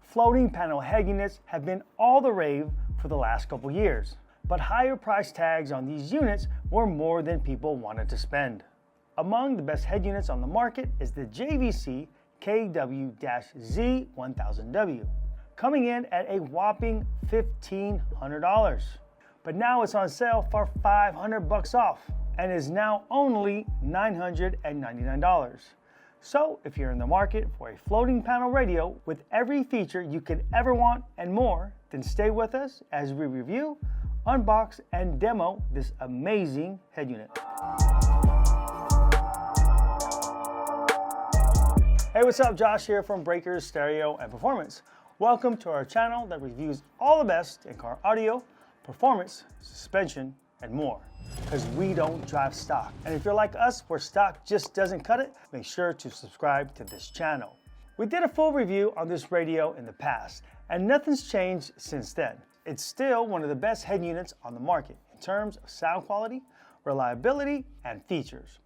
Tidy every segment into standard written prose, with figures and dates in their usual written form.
Floating panel head units have been all the rave for the last couple years, but higher price tags on these units were more than people wanted to spend. Among the best head units on the market is the JVC KW-Z1000W, coming in at a whopping $1,500. But now it's on sale for $500 off and is now only $999. So if you're in the market for a floating panel radio with every feature you could ever want and more, then stay with us as we review, unbox, and demo this amazing head unit. Hey, what's up? Josh here from Breakers Stereo and Performance. Welcome to our channel that reviews all the best in car audio, performance, suspension, and more. Because we don't drive stock. And if you're like us, where stock just doesn't cut it, make sure to subscribe to this channel. We did a full review on this radio in the past, and nothing's changed since then. It's still one of the best head units on the market in terms of sound quality, reliability, and features.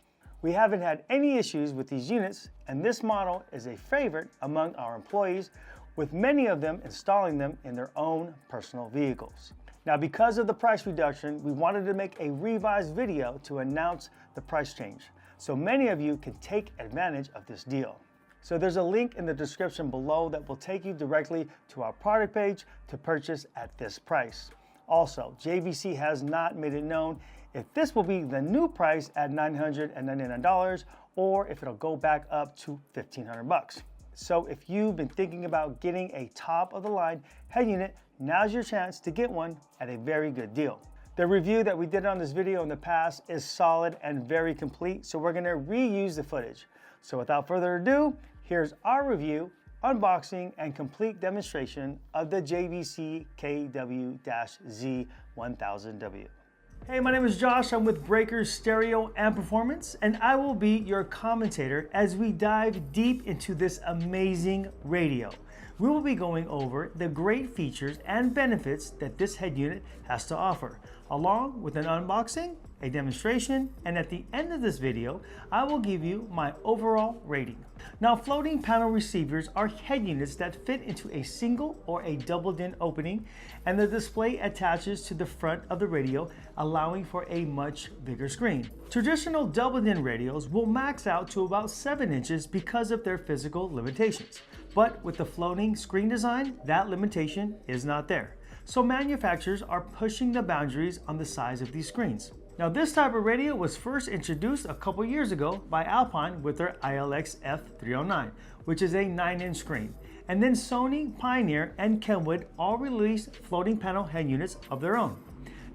We haven't had any issues with these units, and this model is a favorite among our employees, with many of them installing them in their own personal vehicles. Now, because of the price reduction, we wanted to make a revised video to announce the price change, so many of you can take advantage of this deal. So there's a link in the description below that will take you directly to our product page to purchase at this price. Also, JVC has not made it known if this will be the new price at $999 or if it'll go back up to $1,500. So if you've been thinking about getting a top of the line head unit, now's your chance to get one at a very good deal. The review that we did on this video in the past is solid and very complete, so we're gonna reuse the footage. So without further ado, here's our review, unboxing, and complete demonstration of the JVC KW-Z1000W. Hey, my name is Josh. I'm with Breakers Stereo and Performance, and I will be your commentator as we dive deep into this amazing radio. We will be going over the great features and benefits that this head unit has to offer, along with an unboxing, a demonstration, and at the end of this video, I will give you my overall rating. Now, floating panel receivers are head units that fit into a single or a double-din opening, and the display attaches to the front of the radio, allowing for a much bigger screen. Traditional double-din radios will max out to about 7 inches because of their physical limitations. But with the floating screen design, that limitation is not there. So manufacturers are pushing the boundaries on the size of these screens. Now, this type of radio was first introduced a couple years ago by Alpine with their ILX F309, which is a 9-inch screen. And then Sony, Pioneer, and Kenwood all released floating panel head units of their own.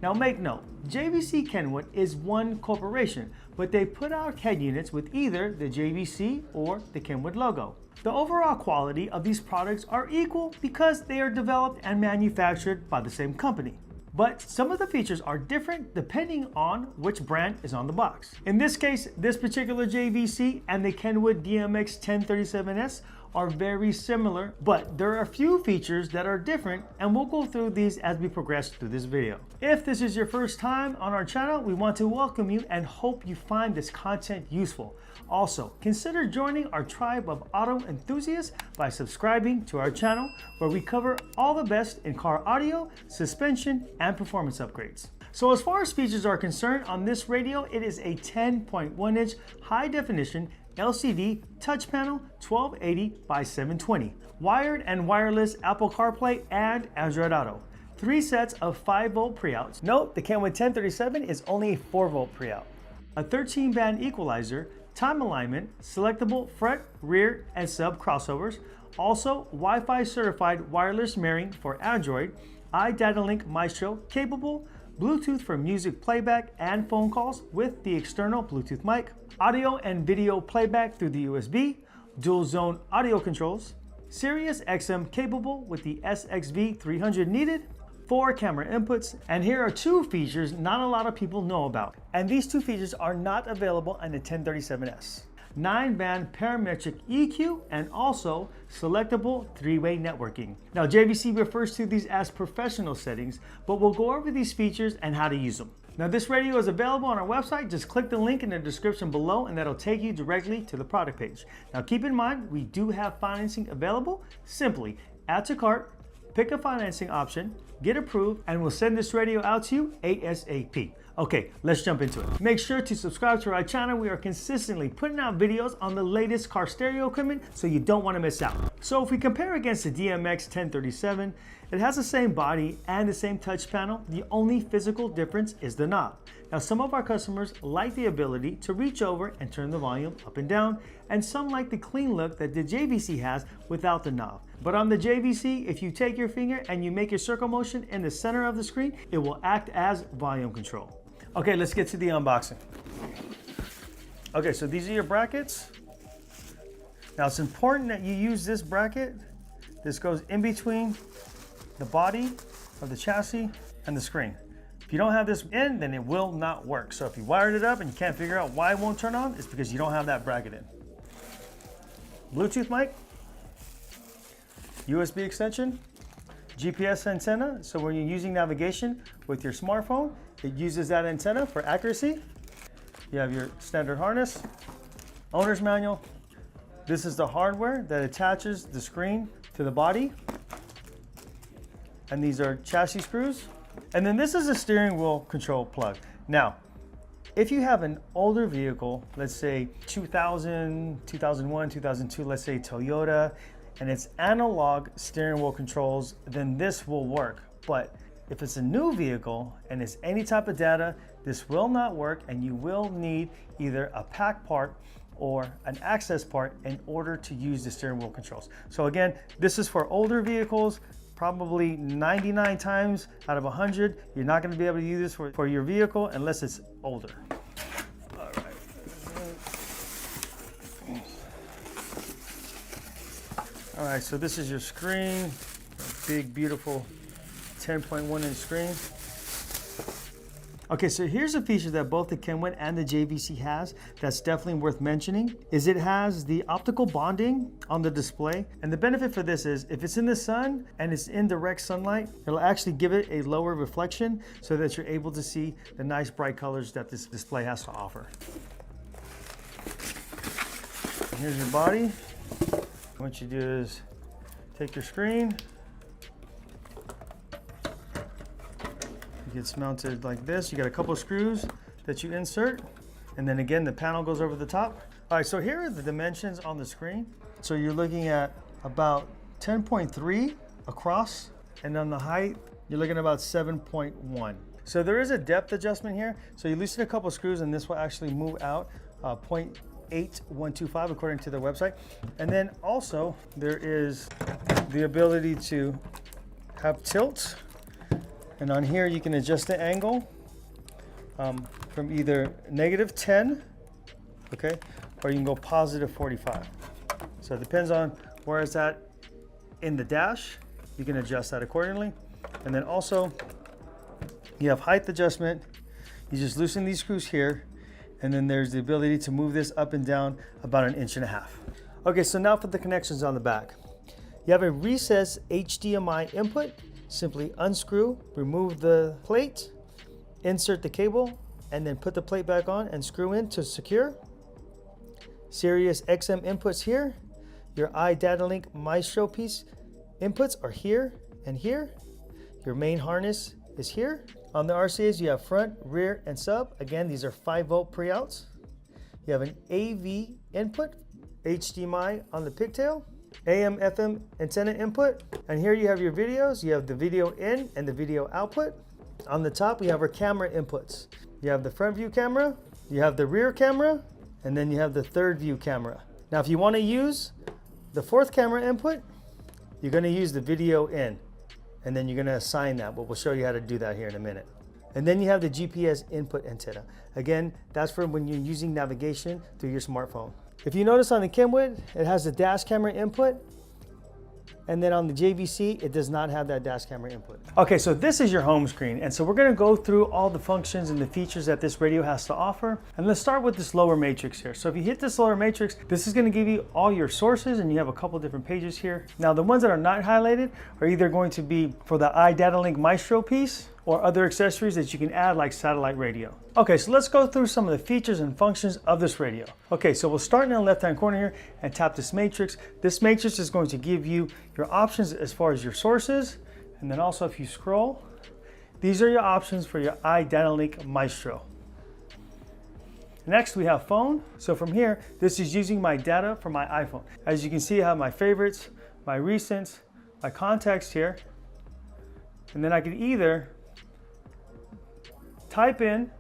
Now make note, JVC Kenwood is one corporation, but they put out head units with either the JVC or the Kenwood logo. The overall quality of these products are equal because they are developed and manufactured by the same company. But some of the features are different depending on which brand is on the box. In this case, this particular JVC and the Kenwood DMX 1037S are very similar, but there are a few features that are different, and we'll go through these as we progress through this video. If this is your first time on our channel, we want to welcome you and hope you find this content useful. Also, consider joining our tribe of auto enthusiasts by subscribing to our channel, where we cover all the best in car audio, suspension, and performance upgrades. So as far as features are concerned, on this radio, it is a 10.1-inch high-definition LCD touch panel 1280 by 720, wired and wireless Apple CarPlay and Android Auto, 3 sets of 5-volt pre-outs. Note, the Kenwood 1037 is only a 4-volt pre-out, a 13-band equalizer, time alignment, selectable front, rear, and sub crossovers, also Wi-Fi certified wireless mirroring for Android, iDataLink Maestro capable, Bluetooth for music playback and phone calls with the external Bluetooth mic, audio and video playback through the USB, dual zone audio controls, Sirius XM capable with the SXV300 needed, 4 camera inputs, and here are 2 features not a lot of people know about. And these 2 features are not available on the 1037S. 9-band parametric EQ, and also selectable 3-way networking. Now, JVC refers to these as professional settings, but we'll go over these features and how to use them. Now, this radio is available on our website. Just click the link in the description below and that'll take you directly to the product page. Now, keep in mind, we do have financing available. Simply add to cart, pick a financing option, get approved, and we'll send this radio out to you ASAP. Okay, let's jump into it. Make sure to subscribe to our channel. We are consistently putting out videos on the latest car stereo equipment, so you don't want to miss out. So if we compare against the DMX 1037, it has the same body and the same touch panel. The only physical difference is the knob. Now, some of our customers like the ability to reach over and turn the volume up and down, and some like the clean look that the JVC has without the knob. But on the JVC, if you take your finger and you make a circle motion in the center of the screen, it will act as volume control. Okay, let's get to the unboxing. Okay, so these are your brackets. Now it's important that you use this bracket. This goes in between the body of the chassis and the screen. If you don't have this in, then it will not work. So if you wired it up and you can't figure out why it won't turn on, it's because you don't have that bracket in. Bluetooth mic, USB extension, GPS antenna. So when you're using navigation with your smartphone, it uses that antenna for accuracy. You have your standard harness, owner's manual. This is the hardware that attaches the screen to the body. And these are chassis screws. And then this is a steering wheel control plug. Now, if you have an older vehicle, let's say 2000, 2001, 2002, let's say Toyota, and it's analog steering wheel controls, then this will work. But if it's a new vehicle and it's any type of data, this will not work, and you will need either a pack part or an access part in order to use the steering wheel controls. So again, this is for older vehicles. Probably 99 times out of 100, you're not going to be able to use this for your vehicle unless it's older. All right. All right, so this is your screen, a big, beautiful 10.1-inch screen. Okay, so here's a feature that both the Kenwood and the JVC has that's definitely worth mentioning, is it has the optical bonding on the display. And the benefit for this is if it's in the sun and it's in direct sunlight, it'll actually give it a lower reflection so that you're able to see the nice bright colors that this display has to offer. And here's your body. What you do is take your screen. It gets mounted like this. You got a couple of screws that you insert, and then again the panel goes over the top. All right, so here are the dimensions on the screen. So you're looking at about 10.3 across, and on the height you're looking at about 7.1. So there is a depth adjustment here. So you loosen a couple of screws and this will actually move out 0.8125 according to their website. And then also there is the ability to have tilt. And on here, you can adjust the angle from either -10, okay, or you can go +45. So it depends on where it's at in the dash. You can adjust that accordingly. And then also, you have height adjustment. You just loosen these screws here, and then there's the ability to move this up and down about 1.5 inches. Okay, so now for the connections on the back. You have a recessed HDMI input. Simply unscrew, remove the plate, insert the cable, and then put the plate back on and screw in to secure. Sirius XM inputs here. Your iDataLink Maestro piece inputs are here and here. Your main harness is here. On the RCAs, you have front, rear, and sub. Again, these are 5-volt pre-outs. You have an AV input, HDMI on the pigtail. AM, FM antenna input. And here you have your videos. You have the video in and the video output. On the top, we have our camera inputs. You have the front view camera, you have the rear camera, and then you have the third view camera. Now, if you want to use the fourth camera input, you're going to use the video in, and then you're going to assign that, but we'll show you how to do that here in a minute. And then you have the GPS input antenna. Again, that's for when you're using navigation through your smartphone. If you notice on the Kenwood, it has the dash camera input, and then on the JVC, it does not have that dash camera input. Okay, so this is your home screen, and so we're gonna go through all the functions and the features that this radio has to offer. And let's start with this lower matrix here. So if you hit this lower matrix, this is gonna give you all your sources, and you have a couple different pages here. Now, the ones that are not highlighted are either going to be for the iDataLink Maestro piece, or other accessories that you can add like satellite radio. Okay, so let's go through some of the features and functions of this radio. Okay, so we'll start in the left-hand corner here and tap this matrix. This matrix is going to give you your options as far as your sources. And then also if you scroll, these are your options for your iDynalink Maestro. Next we have phone. So from here, this is using my data from my iPhone. As you can see, I have my favorites, my recents, my contacts here. And then I can either type in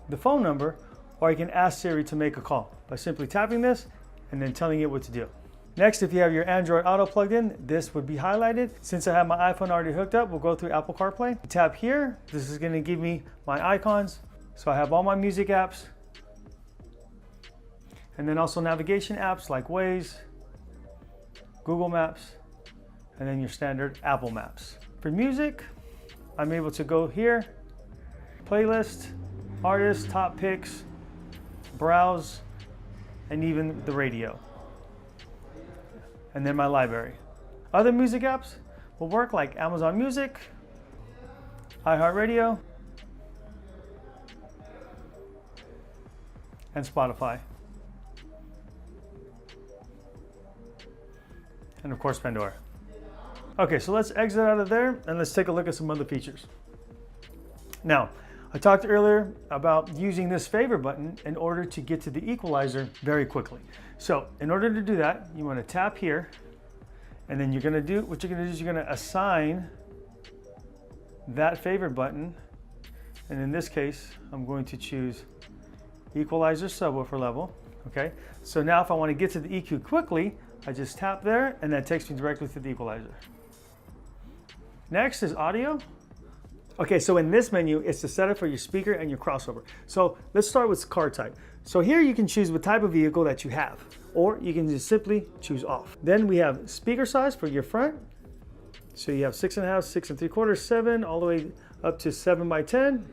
the phone number, or I can ask Siri to make a call by simply tapping this and then telling it what to do. Next, if you have your Android Auto plugged in, this would be highlighted. Since I have my iPhone already hooked up, we'll go through Apple CarPlay. Tap here, this is gonna give me my icons. So I have all my music apps, and then also navigation apps like Waze, Google Maps, and then your standard Apple Maps. For music, I'm able to go here, playlist, artists, top picks, browse, and even the radio. And then my library. Other music apps will work like Amazon Music, iHeartRadio, and Spotify. And of course, Pandora. Okay, so let's exit out of there and let's take a look at some other features. Now, I talked earlier about using this favor button in order to get to the equalizer very quickly. So in order to do that, you want to tap here, and then you're going to do, what you're going to do is you're going to assign that favor button. And in this case, I'm going to choose equalizer subwoofer level. Okay, so now if I want to get to the EQ quickly, I just tap there and that takes me directly to the equalizer. Next is audio. Okay, so in this menu, it's the setup for your speaker and your crossover. So let's start with car type. So here you can choose what type of vehicle that you have, or you can just simply choose off. Then we have speaker size for your front. So you have 6.5, 6 3/4, 7, all the way up to 7 by 10.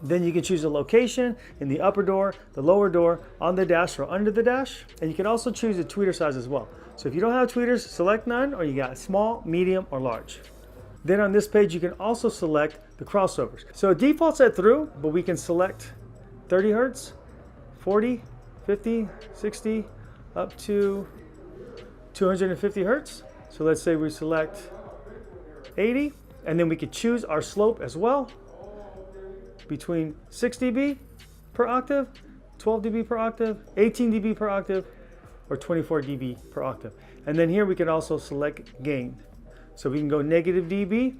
Then you can choose a location in the upper door, the lower door, on the dash or under the dash. And you can also choose the tweeter size as well. So if you don't have tweeters, select none, or you got small, medium, or large. Then on this page, you can also select the crossovers. So it defaults at through, but we can select 30 Hertz, 40, 50, 60, up to 250 Hertz. So let's say we select 80, and then we could choose our slope as well, between 6 dB per octave, 12 dB per octave, 18 dB per octave, or 24 dB per octave. And then here we can also select gain. So we can go negative dB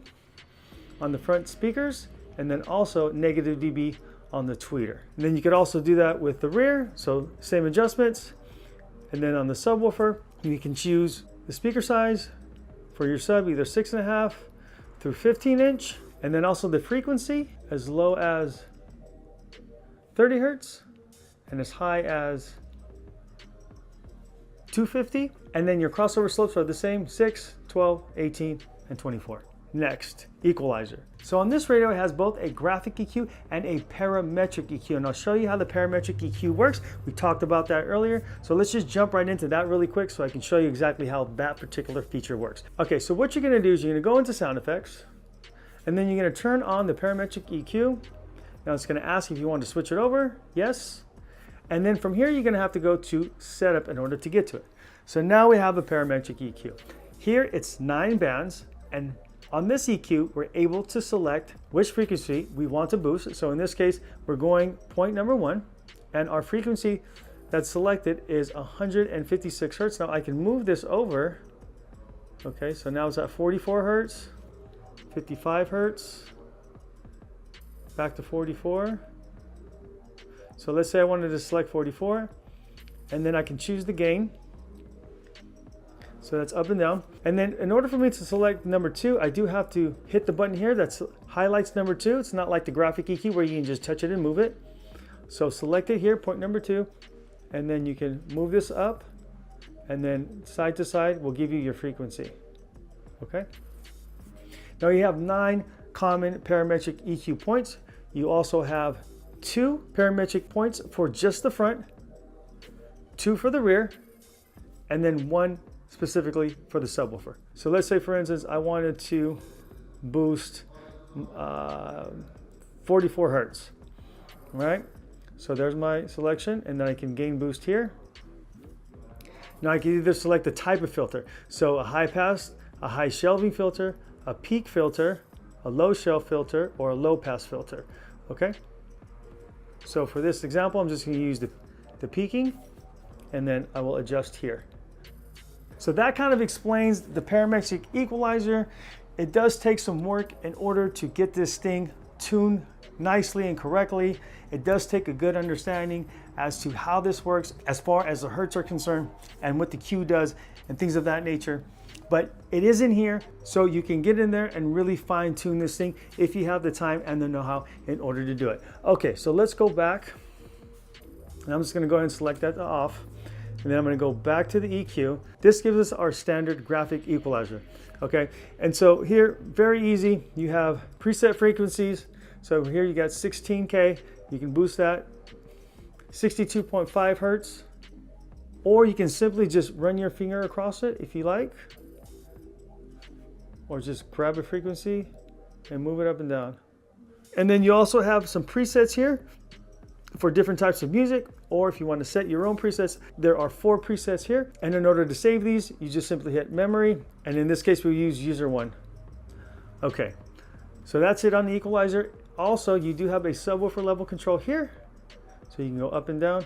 on the front speakers, and then also negative dB on the tweeter. And then you could also do that with the rear, so same adjustments. And then on the subwoofer, you can choose the speaker size for your sub, either 6.5 through 15 inch, and then also the frequency as low as 30 Hertz and as high as 250. And then your crossover slopes are the same, 6, 12, 18, and 24. Next, equalizer. So on this radio, it has both a graphic EQ and a parametric EQ, and I'll show you how the parametric EQ works. We talked about that earlier, so let's just jump right into that really quick so I can show you exactly how that particular feature works. Okay, so what you're gonna do is you're gonna go into sound effects, and then you're gonna turn on the parametric EQ. Now it's gonna ask if you want to switch it over, yes. And then from here, you're gonna have to go to setup in order to get to it. So now we have a parametric EQ. Here it's 9 bands, and on this EQ, we're able to select which frequency we want to boost. So in this case, we're going point number 1, and our frequency that's selected is 156 Hertz. Now I can move this over. Okay, so now it's at 44 Hertz, 55 Hertz, back to 44. So let's say I wanted to select 44, and then I can choose the gain. So that's up and down. And then in order for me to select number 2, I do have to hit the button here that highlights number 2. It's not like the graphic EQ where you can just touch it and move it. So select it here, point number 2, and then you can move this up, and then side to side will give you your frequency. Okay. Now you have 9 common parametric EQ points. You also have 2 parametric points for just the front, 2 for the rear, and then 1 specifically for the subwoofer. So let's say, for instance, I wanted to boost 44 hertz. All right, so there's my selection, and then I can gain boost here. Now I can either select the type of filter. So a high pass, a high shelving filter, a peak filter, a low shelf filter, or a low pass filter, okay? So for this example, I'm just gonna use the peaking, and then I will adjust here. So that kind of explains the parametric equalizer. It does take some work in order to get this thing tuned nicely and correctly. It does take a good understanding as to how this works as far as the hertz are concerned and what the Q does and things of that nature. But it is in here, so you can get in there and really fine tune this thing if you have the time and the know-how in order to do it. Okay, so let's go back. And I'm just gonna go ahead and select that to off. And then I'm gonna go back to the EQ. This gives us our standard graphic equalizer, okay? And so here, very easy, you have preset frequencies. So here you got 16K, you can boost that, 62.5 hertz, or you can simply just run your finger across it if you like, or just grab a frequency and move it up and down. And then you also have some presets here for different types of music, or if you want to set your own presets, there are 4 presets here. And in order to save these, you just simply hit memory. And in this case, we'll use user 1. Okay, so that's it on the equalizer. Also, you do have a subwoofer level control here, so you can go up and down.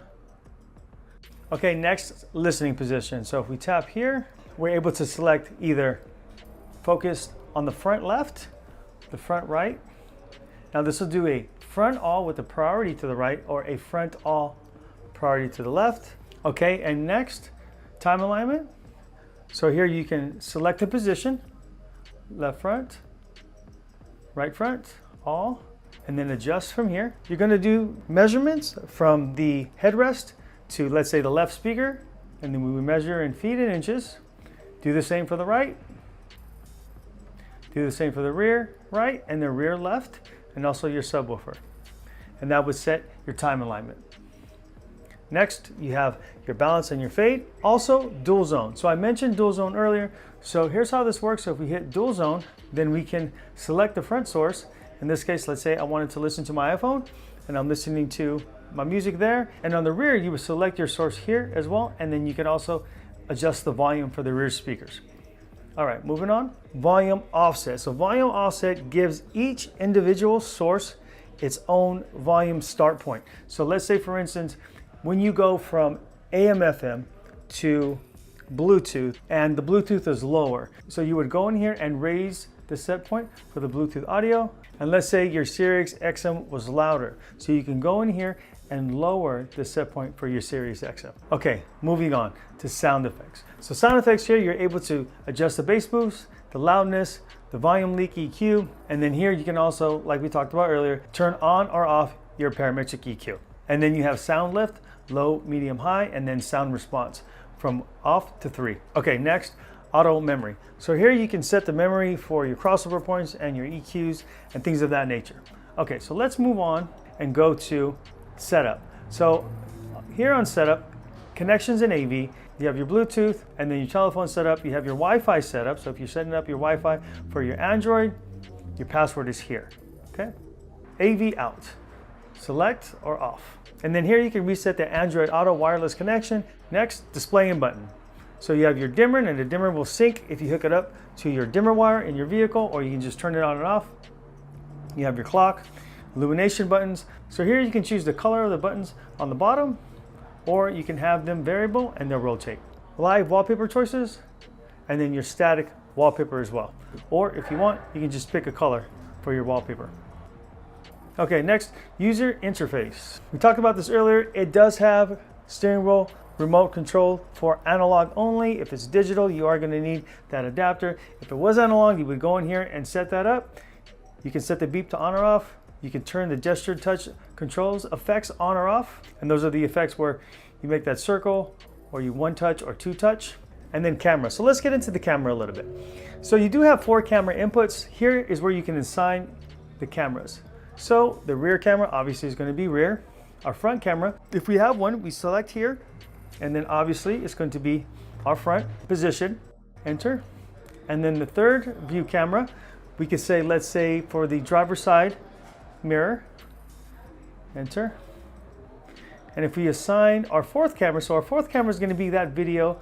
Okay, next, listening position. So if we tap here, we're able to select either focus on the front left, the front right. Now this will do a front all with a priority to the right, or a front all priority to the left. Okay, and next, time alignment. So here you can select the position, left front, right front, all, and then adjust from here. You're gonna do measurements from the headrest to, let's say, the left speaker, and then we would measure in feet and inches. Do the same for the right. Do the same for the rear right and the rear left, and also your subwoofer. And that would set your time alignment. Next, you have your balance and your fade. Also, dual zone. So I mentioned dual zone earlier. So here's how this works. So if we hit dual zone, then we can select the front source. In this case, let's say I wanted to listen to my iPhone, and I'm listening to my music there. And on the rear, you would select your source here as well, and then you can also adjust the volume for the rear speakers. All right, moving on. Volume offset. So volume offset gives each individual source its own volume start point. So let's say, for instance, when you go from AM/FM to Bluetooth, and the Bluetooth is lower, so you would go in here and raise the set point for the Bluetooth audio. And let's say your Sirius XM was louder, so you can go in here and lower the set point for your Sirius XM. Okay, moving on to sound effects. So sound effects here, you're able to adjust the bass boost, the loudness, the volume leak EQ, and then here you can also, like we talked about earlier, turn on or off your parametric EQ. And then you have sound lift, low, medium, high, and then sound response from off to 3. Okay, next, auto memory. So here you can set the memory for your crossover points and your EQs and things of that nature. Okay, so let's move on and go to setup. So here on setup, connections and AV, you have your Bluetooth, and then your telephone setup, you have your Wi-Fi setup. So if you're setting up your Wi-Fi for your Android, your password is here, okay? AV out, select or off. And then here you can reset the Android Auto wireless connection. Next, display and button. So you have your dimmer, and the dimmer will sync if you hook it up to your dimmer wire in your vehicle, or you can just turn it on and off. You have your clock, illumination buttons. So here you can choose the color of the buttons on the bottom, or you can have them variable and they'll rotate. Live wallpaper choices, and then your static wallpaper as well. Or if you want, you can just pick a color for your wallpaper. Okay, next, user interface. We talked about this earlier. It does have steering wheel remote control for analog only. If it's digital, you are going to need that adapter. If it was analog, you would go in here and set that up. You can set the beep to on or off. You can turn the gesture touch controls effects on or off. And those are the effects where you make that circle, or you one touch or two touch. And then camera. So let's get into the camera a little bit. So you do have 4 camera inputs. Here is where you can assign the cameras. So the rear camera obviously is going to be rear. Our front camera, if we have one, we select here, and then obviously it's going to be our front position, enter. And then the third view camera, We could say, let's say for the driver's side mirror, enter. And if we assign our fourth camera, so our fourth camera is going to be that video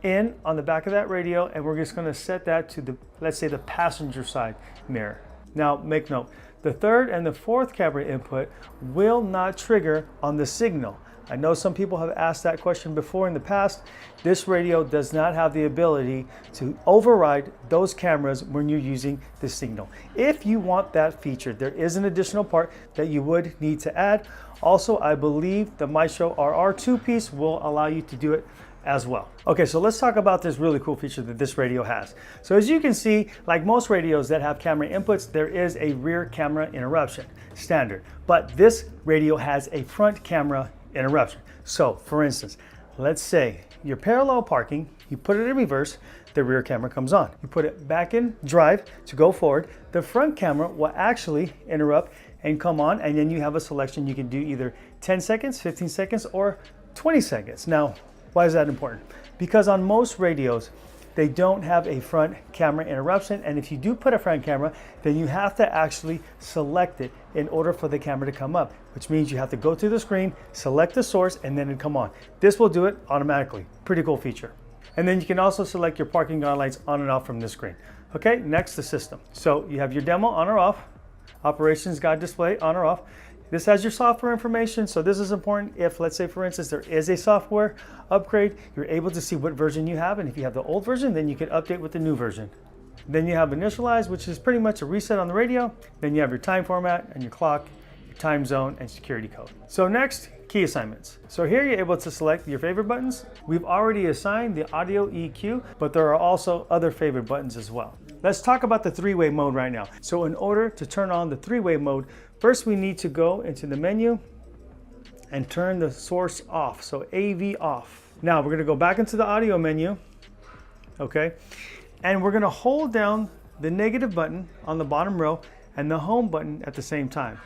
in on the back of that radio, and we're just going to set that to the, let's say, the passenger side mirror. Now make note, the third and the fourth camera input will not trigger on the signal. I know some people have asked that question before in the past. This radio does not have the ability to override those cameras when you're using the signal. If you want that feature, there is an additional part that you would need to add. Also, I believe the Maestro RR2 piece will allow you to do it as well. Okay, so let's talk about this really cool feature that this radio has. So as you can see, like most radios that have camera inputs, there is a rear camera interruption, standard. But this radio has a front camera interruption. So for instance, let's say you're parallel parking, you put it in reverse, the rear camera comes on. You put it back in drive to go forward, the front camera will actually interrupt and come on, and then you have a selection. You can do either 10 seconds, 15 seconds, or 20 seconds. Now, why is that important? Because on most radios, they don't have a front camera interruption, and if you do put a front camera, then you have to actually select it in order for the camera to come up, which means you have to go through the screen, select the source, and then it come on. This will do it automatically. Pretty cool feature. And then you can also select your parking guidelines on and off from this screen. Okay, next, the system. So you have your demo on or off, operations guide display on or off. This has your software information, so this is important. If, let's say for instance, there is a software upgrade, you're able to see what version you have, and if you have the old version, then you can update with the new version. Then you have initialize, which is pretty much a reset on the radio. Then you have your time format and your clock, your time zone, and security code. So next, key assignments. So here you're able to select your favorite buttons. We've already assigned the audio EQ, but there are also other favorite buttons as well. Let's talk about the three-way mode right now. So in order to turn on the three-way mode, first we need to go into the menu and turn the source off, so AV off. Now we're gonna go back into the audio menu, okay? And we're gonna hold down the negative button on the bottom row and the home button at the same time.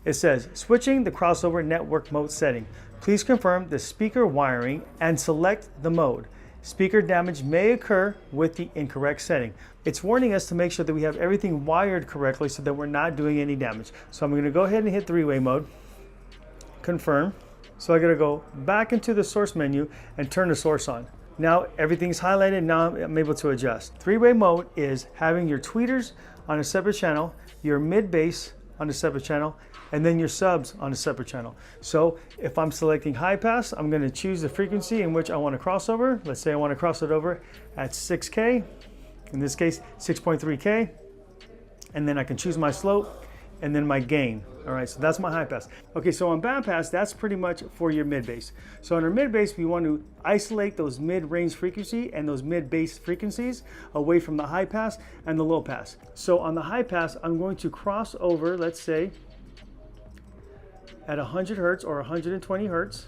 It says, switching the crossover network mode setting. Please confirm the speaker wiring and select the mode. Speaker damage may occur with the incorrect setting. It's warning us to make sure that we have everything wired correctly so that we're not doing any damage. So I'm gonna go ahead and hit three-way mode, confirm. So I gotta go back into the source menu and turn the source on. Now everything's highlighted, now I'm able to adjust. Three-way mode is having your tweeters on a separate channel, your mid-bass on a separate channel, and then your subs on a separate channel. So if I'm selecting high pass, I'm gonna choose the frequency in which I wanna cross over. Let's say I wanna cross it over at 6K, in this case, 6.3K, and then I can choose my slope and then my gain. All right, so that's my high pass. Okay, so on band pass, that's pretty much for your mid bass. So on our mid bass, we want to isolate those mid-range frequency and those mid-bass frequencies away from the high pass and the low pass. So on the high pass, I'm going to cross over, let's say, at 100 hertz or 120 hertz,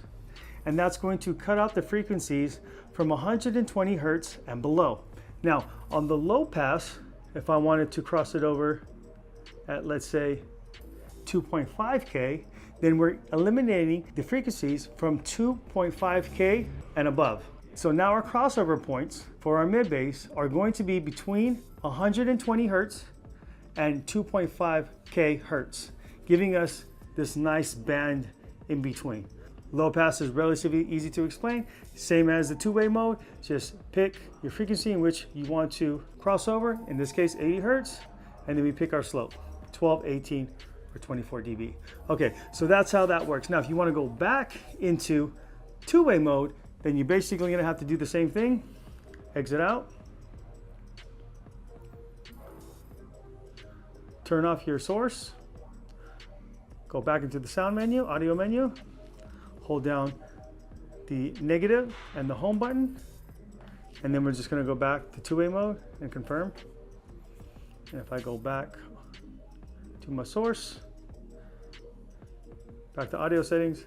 and that's going to cut out the frequencies from 120 hertz and below. Now, on the low pass, if I wanted to cross it over at, let's say, 2.5K, then we're eliminating the frequencies from 2.5K and above. So now our crossover points for our mid bass are going to be between 120 hertz and 2.5K hertz, giving us this nice band in between. Low pass is relatively easy to explain. Same as the two-way mode, just pick your frequency in which you want to cross over, in this case 80 hertz, and then we pick our slope, 12, 18, or 24 dB. Okay, so that's how that works. Now, if you want to go back into two-way mode, then you're basically gonna have to do the same thing. Exit out. Turn off your source. Go back into the sound menu, audio menu. Hold down the negative and the home button. And then we're just gonna go back to two-way mode and confirm. And if I go back to my source, back to audio settings,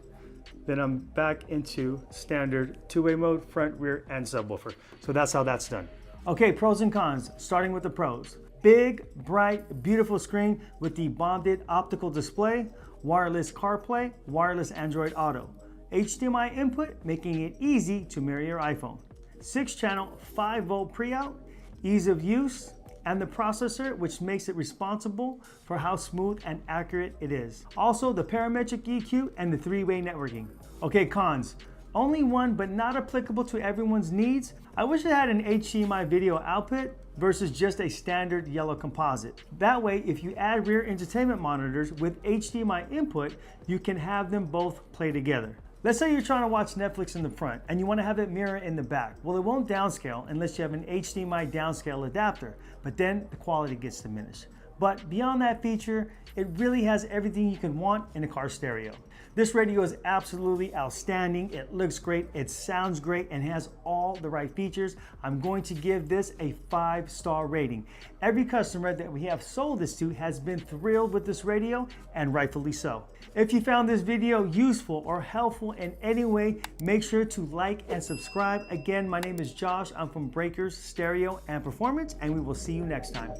then I'm back into standard two-way mode, front, rear, and subwoofer. So that's how that's done. Okay, pros and cons, starting with the pros. Big, bright, beautiful screen with the bonded optical display, wireless CarPlay, wireless Android Auto, HDMI input, making it easy to marry your iPhone. 6-channel, 5-volt pre-out, ease of use, and the processor, which makes it responsible for how smooth and accurate it is. Also, the parametric EQ and the three-way networking. Okay, cons. Only one, but not applicable to everyone's needs. I wish it had an HDMI video output versus just a standard yellow composite. That way, if you add rear entertainment monitors with HDMI input, you can have them both play together. Let's say you're trying to watch Netflix in the front and you want to have it mirror in the back. Well, it won't downscale unless you have an HDMI downscale adapter, but then the quality gets diminished. But beyond that feature, it really has everything you can want in a car stereo. This radio is absolutely outstanding. It looks great, it sounds great, and has all the right features. I'm going to give this a 5-star rating. Every customer that we have sold this to has been thrilled with this radio, and rightfully so. If you found this video useful or helpful in any way, make sure to like and subscribe. Again, my name is Josh. I'm from Breakers Stereo and Performance, and we will see you next time.